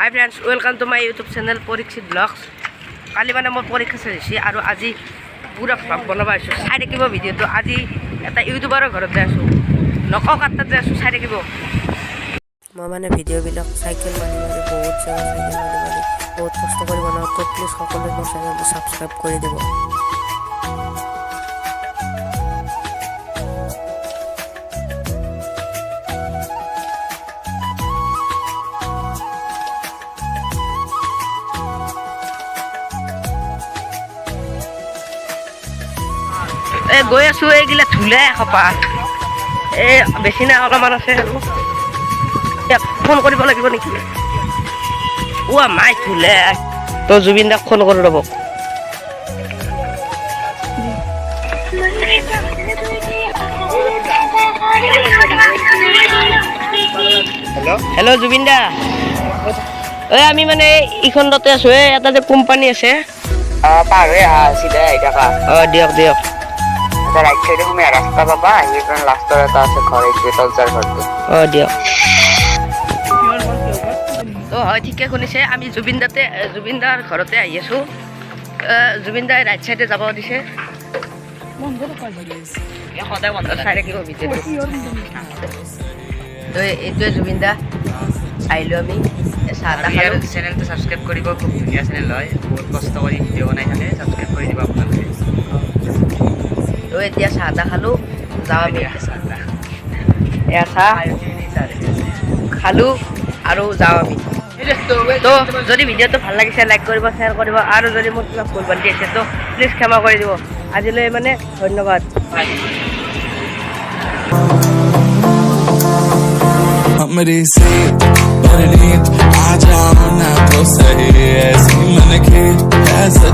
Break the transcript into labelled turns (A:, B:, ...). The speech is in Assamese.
A: High friends, welcome to my YouTube channel Parikshit vlogs. কালি মানে মই পৰীক্ষা চলিছে আৰু আজি পুৰা ব্লগ বনাব আহিছোঁ। চাই থাকিব ভিডিঅ'টো। আজি এটা ইউটিউবাৰৰ ঘৰত যাই আছোঁ, নকওঁ কাৰ তাত যাই আছোঁ, চাই থাকিব। মই মানে ভিডিঅ'বিলাক চাইকেল মাৰি বহুত জেগা চাইকেল মাৰি বহুত কষ্ট কৰি বনাওঁ। তো প্লিজ সকলোৱে মোৰ চেনেলটো ছাবস্ক্ৰাইব কৰি দিব। গৈ আছোঁ, এইগিলা ধুলে এসোপা, বেছি নাই অলপমান আছে আৰু ফোন কৰিব লাগিব নেকি? মাই ধুলে তো জুবিন দাক ফোন কৰোঁ ৰ'ব। হেল্ল' জুবিন দা, আমি মানে ইখনতে আছোঁ। এটা যে কোম্পানী আছে
B: পাৰ হৈ আহা চিধা আহি থাকা।
A: দিয়ক দিয়ক।
B: ৰাইট চাইডে তুমি ৰাস্তা পাবা, সেইখন লাষ্টৰ এটা আছে ঘৰ, এইটোৱে তলচাৰ ঘৰটো।
A: দিয়ক। হয়, ঠিকে শুনিছে। আমি জুবিন দাৰ ঘৰতে আহি আছোঁ। জুবিন দাই ৰাইট চাইডে যাব দিছে।
B: সদায় বন্ধ
A: চাই থাকিব ভিডিঅ'টো। এইটোৱে জুবিন দা। আহিলোঁ আমি, চাহ তাহ খালোঁ।
B: চেনেলটো ছাবস্ক্ৰাইব কৰিব, খুব ধুনীয়া চেনেল হয়, বহুত কষ্ট কৰি ভিডিঅ' বনাই থাকে। ছাবস্ক্ৰাইব কৰি দিব আপোনালোকে।
A: এতিয়া চাহ তাহ খালোঁ, যাওঁ আমি। চাহ খালোঁ আৰু যাওঁ আমি। তো যদি ভিডিঅ'টো ভাল লাগিছে লাইক কৰিব, শ্বেয়াৰ কৰিব, আৰু যদি মোৰ কিবা ভুল বান্ধি আছে তো প্লিজ ক্ষমা কৰি দিব। আজিলৈ মানে ধন্যবাদ।
C: मेरी से परनीत आ जाओ ना तो सही ऐसी मन की ऐसा